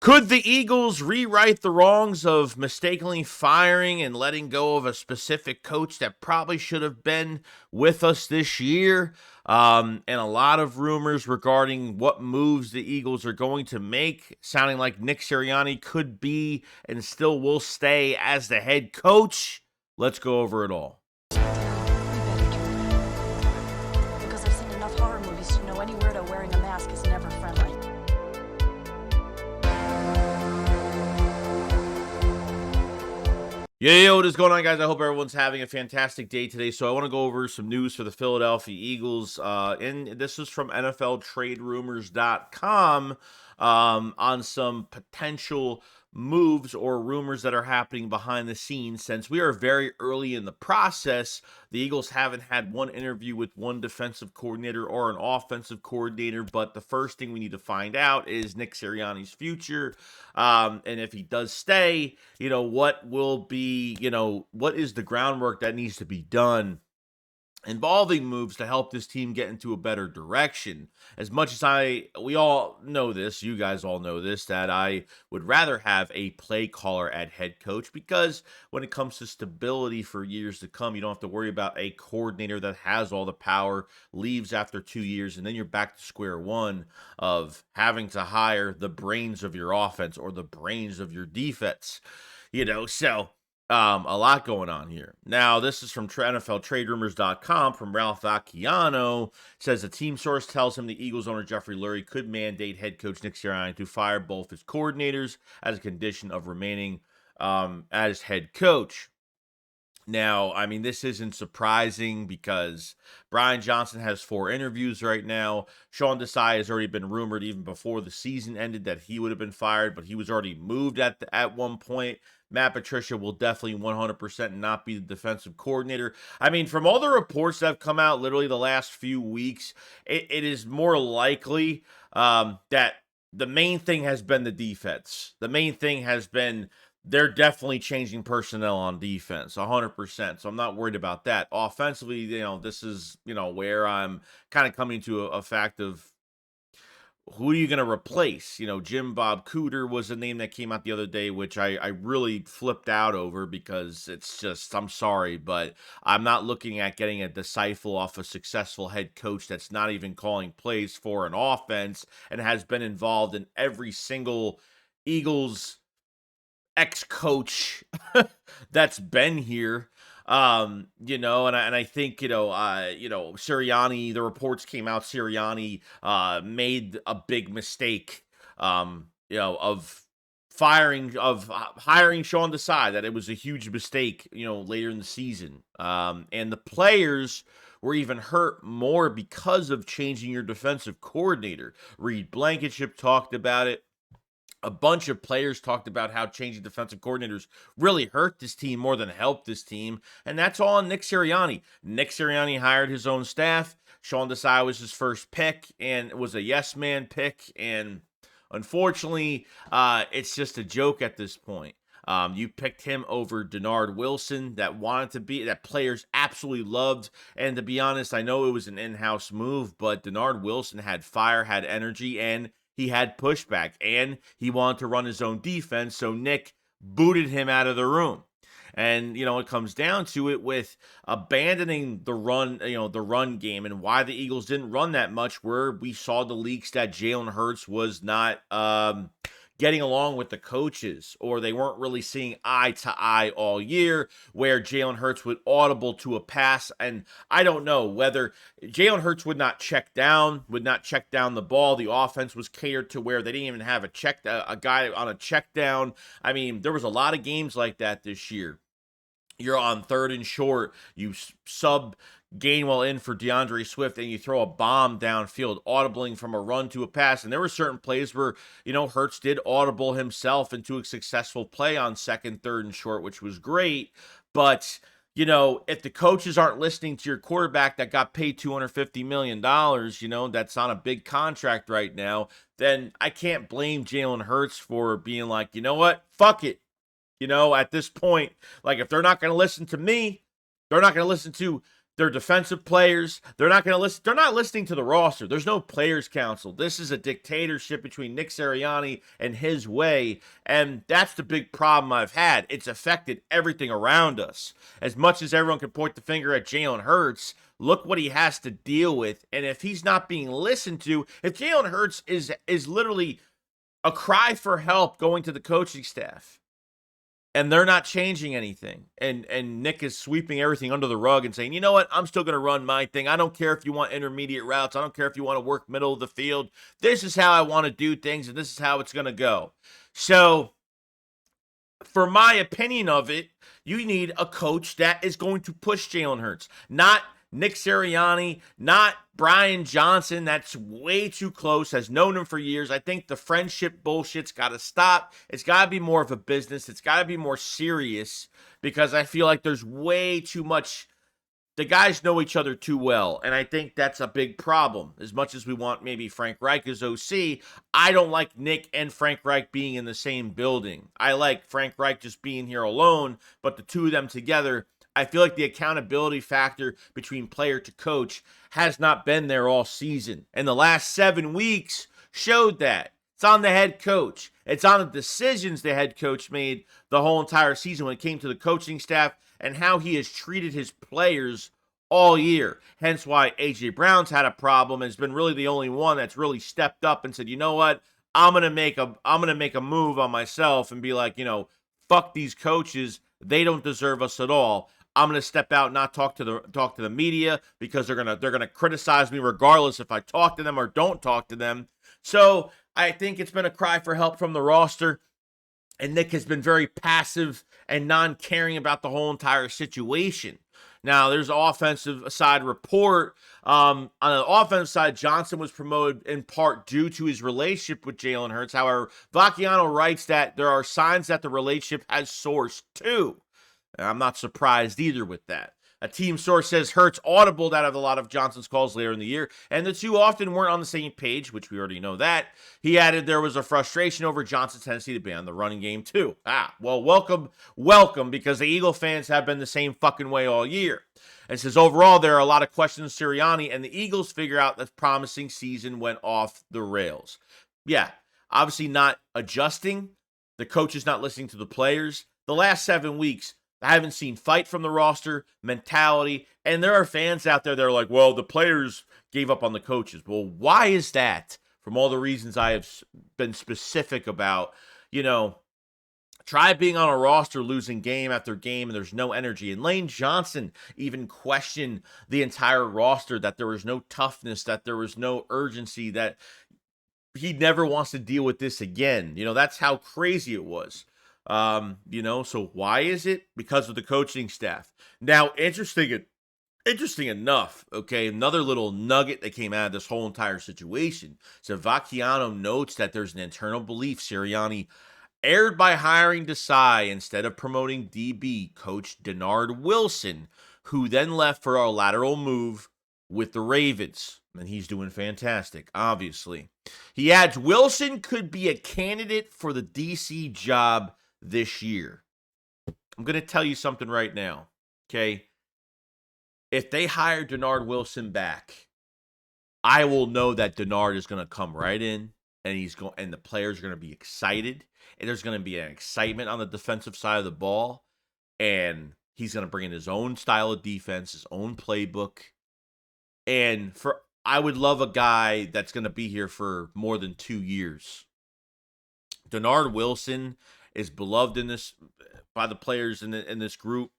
Could the Eagles rewrite the wrongs of mistakenly firing and letting go of a specific coach that probably should have been with us this year? And a lot of rumors regarding what moves the Eagles are going to make, sounding like Nick Sirianni could be and still will stay as the head coach. Let's go over it all. Because I've seen enough horror movies to know any weirdo wearing a mask is never friendly. Yo, what is going on, guys? I hope everyone's having a fantastic day today. So I want to go over some news for the Philadelphia Eagles. And this is from NFLTradeRumors.com on some potential moves or rumors that are happening behind the scenes. Since we are very early in the process, the Eagles haven't had one interview with one defensive coordinator or an offensive coordinator, but the first thing we need to find out is Nick Sirianni's future. And if he does stay, what will be, what is the groundwork that needs to be done involving moves to help this team get into a better direction. As much as we all know this, you guys all know this, that I would rather have a play caller at head coach, because when it comes to stability for years to come, you don't have to worry about a coordinator that has all the power, leaves after 2 years, and then you're back to square one of having to hire the brains of your offense or the brains of your defense, so a lot going on here. Now, this is from NFLTradeRumors.com from Ralph Vacchiano. Says a team source tells him the Eagles owner Jeffrey Lurie could mandate head coach Nick Sirianni to fire both his coordinators as a condition of remaining as head coach. Now, this isn't surprising because Brian Johnson has 4 interviews right now. Sean Desai has already been rumored even before the season ended that he would have been fired, but he was already moved at one point. Matt Patricia will definitely 100% not be the defensive coordinator. From all the reports that have come out literally the last few weeks, it is more likely that the main thing has been the defense. The main thing has been they're definitely changing personnel on defense, 100%. So I'm not worried about that. Offensively, this is, where I'm kind of coming to a fact of who are you going to replace? Jim Bob Cooter was a name that came out the other day, which I really flipped out over because it's just, I'm sorry, but I'm not looking at getting a disciple off a successful head coach that's not even calling plays for an offense and has been involved in every single Eagles ex-coach that's been here. And I think, Sirianni, the reports came out, Sirianni made a big mistake, of hiring Sean Desai, that it was a huge mistake, later in the season. And the players were even hurt more because of changing your defensive coordinator. Reed Blankenship talked about it. A bunch of players talked about how changing defensive coordinators really hurt this team more than helped this team. And that's all on Nick Sirianni. Nick Sirianni hired his own staff. Sean Desai was his first pick and it was a yes man pick. And unfortunately, it's just a joke at this point. You picked him over Dennard Wilson that players absolutely loved. And to be honest, I know it was an in-house move, but Dennard Wilson had fire, had energy, and he had pushback, and he wanted to run his own defense, so Nick booted him out of the room. And, it comes down to it with abandoning the run game, and why the Eagles didn't run that much, where we saw the leaks that Jalen Hurts was not getting along with the coaches, or they weren't really seeing eye to eye all year, where Jalen Hurts would audible to a pass. And I don't know whether Jalen Hurts would not check down the ball. The offense was catered to where they didn't even have a guy on a check down. There was a lot of games like that this year. You're on 3rd and short, you sub Gainwell in for DeAndre Swift, and you throw a bomb downfield, audibling from a run to a pass. And there were certain plays where, Hurts did audible himself into a successful play on 2nd, 3rd, and short, which was great. But, if the coaches aren't listening to your quarterback that got paid $250 million, that's on a big contract right now, then I can't blame Jalen Hurts for being like, you know what, fuck it. At this point, like, if they're not going to listen to me, they're not going to listen to They're defensive players. They're not going to listen. They're not listening to the roster. There's no players council. This is a dictatorship between Nick Sirianni and his way. And that's the big problem I've had. It's affected everything around us. As much as everyone can point the finger at Jalen Hurts, look what he has to deal with. And if he's not being listened to, if Jalen Hurts is literally a cry for help going to the coaching staff, and they're not changing anything, and Nick is sweeping everything under the rug and saying, you know what, I'm still going to run my thing. I don't care if you want intermediate routes. I don't care if you want to work middle of the field. This is how I want to do things, and this is how it's going to go. So, for my opinion of it, you need a coach that is going to push Jalen Hurts, not Nick Sirianni, not Brian Johnson. That's way too close, has known him for years. I think the friendship bullshit's got to stop. It's got to be more of a business. It's got to be more serious, because I feel like there's way too much. The guys know each other too well, and I think that's a big problem. As much as we want maybe Frank Reich as OC, I don't like Nick and Frank Reich being in the same building. I like Frank Reich just being here alone, but the two of them together, I feel like the accountability factor between player to coach has not been there all season. And the last 7 weeks showed that. It's on the head coach. It's on the decisions the head coach made the whole entire season when it came to the coaching staff and how he has treated his players all year. Hence why A.J. Brown's had a problem and has been really the only one that's really stepped up and said, you know what, I'm gonna make a move on myself and be like, fuck these coaches. They don't deserve us at all. I'm going to step out and not talk to the media, because they're going to criticize me regardless if I talk to them or don't talk to them. So I think it's been a cry for help from the roster, and Nick has been very passive and non-caring about the whole entire situation. Now, there's an offensive side report. On the offensive side, Johnson was promoted in part due to his relationship with Jalen Hurts. However, Vacchiano writes that there are signs that the relationship has sourced too. And I'm not surprised either with that. A team source says Hurts audibled out of a lot of Johnson's calls later in the year, and the two often weren't on the same page, which we already know that. He added there was a frustration over Johnson's tendency to ban the running game too. Well, welcome, because the Eagle fans have been the same fucking way all year. And says overall there are a lot of questions Sirianni, and the Eagles figure out that promising season went off the rails. Yeah, obviously not adjusting. The coach is not listening to the players. The last 7 weeks, I haven't seen fight from the roster, mentality, and there are fans out there that are like, well, the players gave up on the coaches. Well, why is that? From all the reasons I have been specific about, try being on a roster, losing game after game, and there's no energy. And Lane Johnson even questioned the entire roster, that there was no toughness, that there was no urgency, that he never wants to deal with this again. That's how crazy it was. So why is it? Because of the coaching staff. Now, interesting enough, okay, another little nugget that came out of this whole entire situation. So Vacchiano notes that there's an internal belief Sirianni erred by hiring Desai instead of promoting DB coach Dennard Wilson, who then left for a lateral move with the Ravens. And he's doing fantastic, obviously. He adds Wilson could be a candidate for the DC job this year. I'm going to tell you something right now, okay? If they hire Dennard Wilson back, I will know that Dennard is going to come right in, and the players are going to be excited, and there's going to be an excitement on the defensive side of the ball, and he's going to bring in his own style of defense, his own playbook, and I would love a guy that's going to be here for more than 2 years. Dennard Wilson is beloved by the players in this group.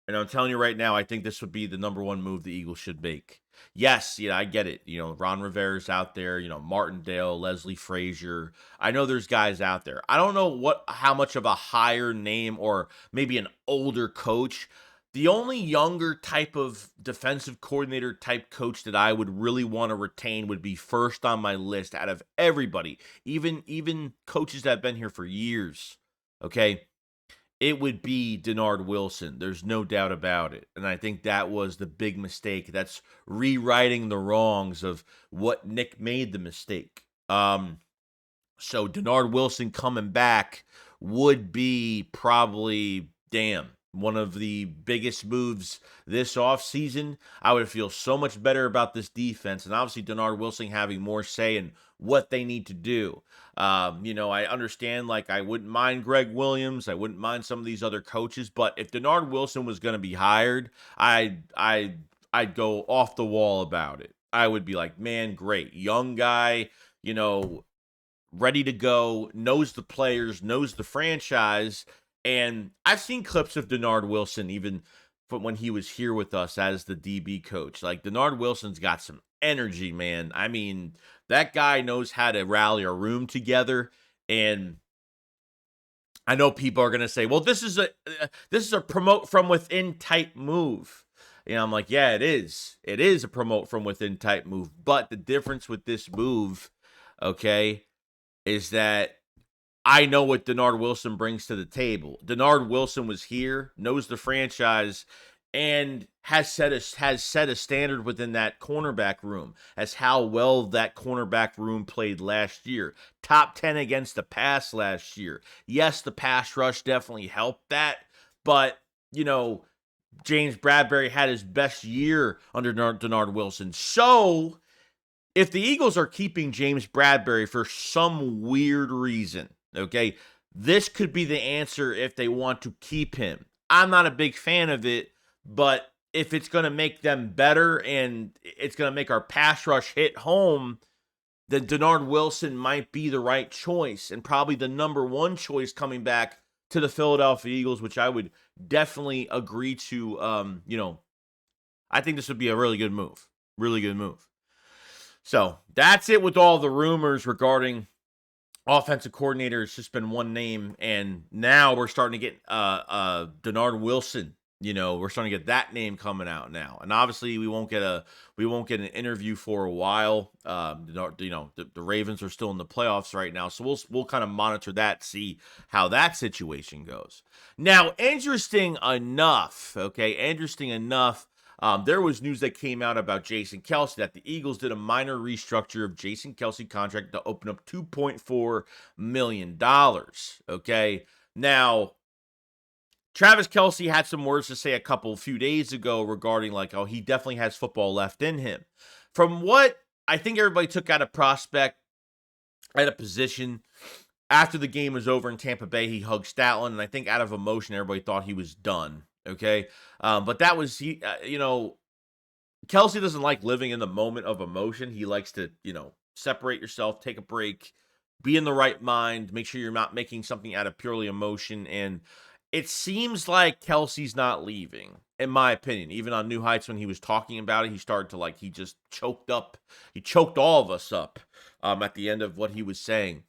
And I'm telling you right now, I think this would be the number one move the Eagles should make. Yes, I get it. Ron Rivera's out there, Martindale, Leslie Frazier. I know there's guys out there. I don't know how much of a higher name or maybe an older coach. The only younger type of defensive coordinator type coach that I would really want to retain would be first on my list out of everybody, even coaches that have been here for years, okay? It would be Dennard Wilson. There's no doubt about it. And I think that was the big mistake. That's rewriting the wrongs of what Nick made the mistake. So Dennard Wilson coming back would be probably, damn. one of the biggest moves this offseason. I would feel so much better about this defense, and obviously Dennard Wilson having more say in what they need to do. I understand, like, I wouldn't mind Greg Williams, I wouldn't mind some of these other coaches, but if Dennard Wilson was going to be hired, I'd go off the wall about it. I would be like, man, great, young guy, ready to go, knows the players, knows the franchise. And I've seen clips of Dennard Wilson even from when he was here with us as the DB coach. Like, Dennard Wilson's got some energy, man. I mean, that guy knows how to rally a room together. And I know people are going to say, well, this is a promote from within type move. I'm like, yeah, it is. It is a promote from within type move. But the difference with this move, okay, is that I know what Dennard Wilson brings to the table. Dennard Wilson was here, knows the franchise, and has set a standard within that cornerback room as how well that cornerback room played last year. Top 10 against the pass last year. Yes, the pass rush definitely helped that, but, James Bradberry had his best year under Dennard Wilson. So, if the Eagles are keeping James Bradberry for some weird reason, okay, this could be the answer if they want to keep him. I'm not a big fan of it, but if it's going to make them better and it's going to make our pass rush hit home, then Dennard Wilson might be the right choice and probably the number one choice coming back to the Philadelphia Eagles, which I would definitely agree to. I think this would be a really good move. Really good move. So that's it with all the rumors regarding offensive coordinator. It's just been one name, and now we're starting to get Dennard Wilson. We're starting to get that name coming out now, and obviously we won't get an interview for a while. The Ravens are still in the playoffs right now, so we'll kind of monitor that, see how that situation goes. Now, interesting enough. There was news that came out about Jason Kelce that the Eagles did a minor restructure of Jason Kelce contract to open up $2.4 million. Okay. Now, Travis Kelce had some words to say a few days ago regarding he definitely has football left in him. From what I think everybody took out of prospect at a position after the game was over in Tampa Bay, he hugged Statland, and I think out of emotion, everybody thought he was done. Okay. But that was, Kelce doesn't like living in the moment of emotion. He likes to, separate yourself, take a break, be in the right mind, make sure you're not making something out of purely emotion. And it seems like Kelce's not leaving, in my opinion. Even on New Heights, when he was talking about it, he started to he just choked up. He choked all of us up at the end of what he was saying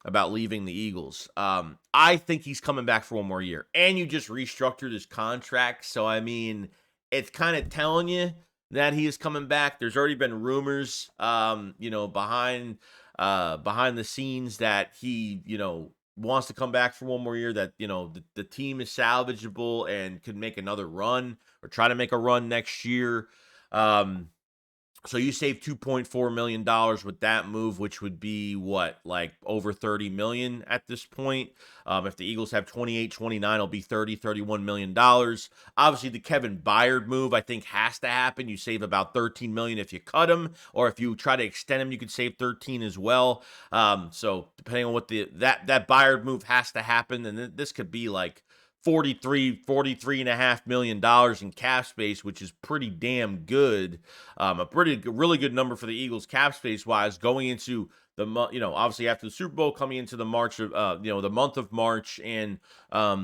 about leaving the Eagles. I think he's coming back for one more year. And you just restructured his contract. So, I mean, it's kind of telling you that he is coming back. There's already been rumors, behind the scenes that he, wants to come back for one more year, that, the team is salvageable and could make another run or try to make a run next year. So you save $2.4 million with that move, which would be over $30 million at this point. If the Eagles have 28, 29, it'll be $31 million. Obviously, the Kevin Byard move, I think, has to happen. You save about $13 million if you cut him, or if you try to extend him, you could save 13 as well. So depending on what that Byard move has to happen, and this could be $43.5 million in cap space, which is pretty damn good. Really good number for the Eagles cap space wise going into the month, obviously after the Super Bowl, coming into the the month of March, and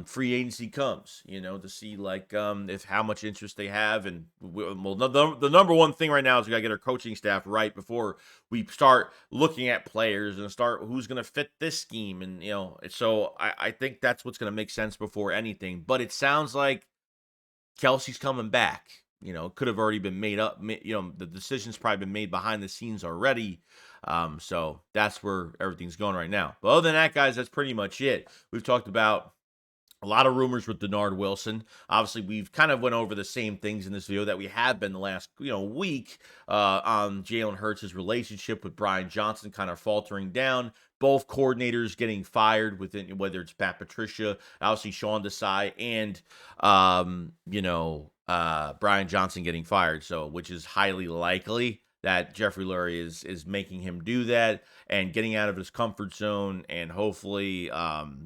free agency comes, to see if how much interest they have. And the number one thing right now is we got to get our coaching staff right before we start looking at players and start who's going to fit this scheme. And, so I think that's what's going to make sense before anything. But it sounds like Kelce's coming back. It could have already been made up. The decision's probably been made behind the scenes already. So that's where everything's going right now. But other than that, guys, that's pretty much it. We've talked about A lot of rumors with Dennard Wilson. Obviously, we've kind of went over the same things in this video that we have been the last, week on Jalen Hurts' relationship with Brian Johnson kind of faltering down. Both coordinators getting fired within, whether it's Pat Patricia, obviously Sean Desai, and Brian Johnson getting fired. So, which is highly likely that Jeffrey Lurie is making him do that and getting out of his comfort zone. And hopefully, I'm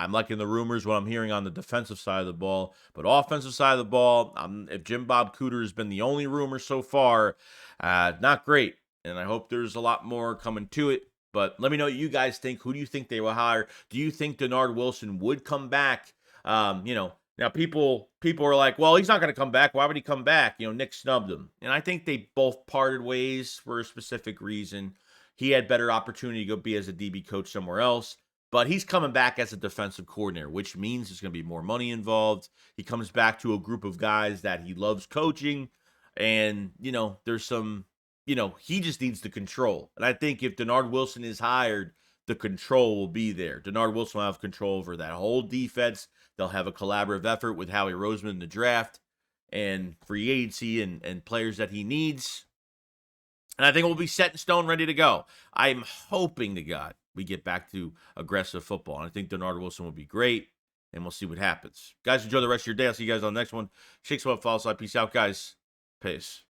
liking the rumors, what I'm hearing on the defensive side of the ball. But offensive side of the ball, if Jim Bob Cooter has been the only rumor so far, not great. And I hope there's a lot more coming to it. But let me know what you guys think. Who do you think they will hire? Do you think Dennard Wilson would come back? Now people are like, well, he's not going to come back. Why would he come back? Nick snubbed him. And I think they both parted ways for a specific reason. He had better opportunity to go be as a DB coach somewhere else. But he's coming back as a defensive coordinator, which means there's going to be more money involved. He comes back to a group of guys that he loves coaching. And, there's some, he just needs the control. And I think if Dennard Wilson is hired, the control will be there. Dennard Wilson will have control over that whole defense. They'll have a collaborative effort with Howie Roseman in the draft and free agency and players that he needs. And I think we'll be set in stone, ready to go. I'm hoping to God we get back to aggressive football. And I think Dennard Wilson will be great, and we'll see what happens. Guys, enjoy the rest of your day. I'll see you guys on the next one. Shake some up, follow, slide. Peace out, guys. Peace.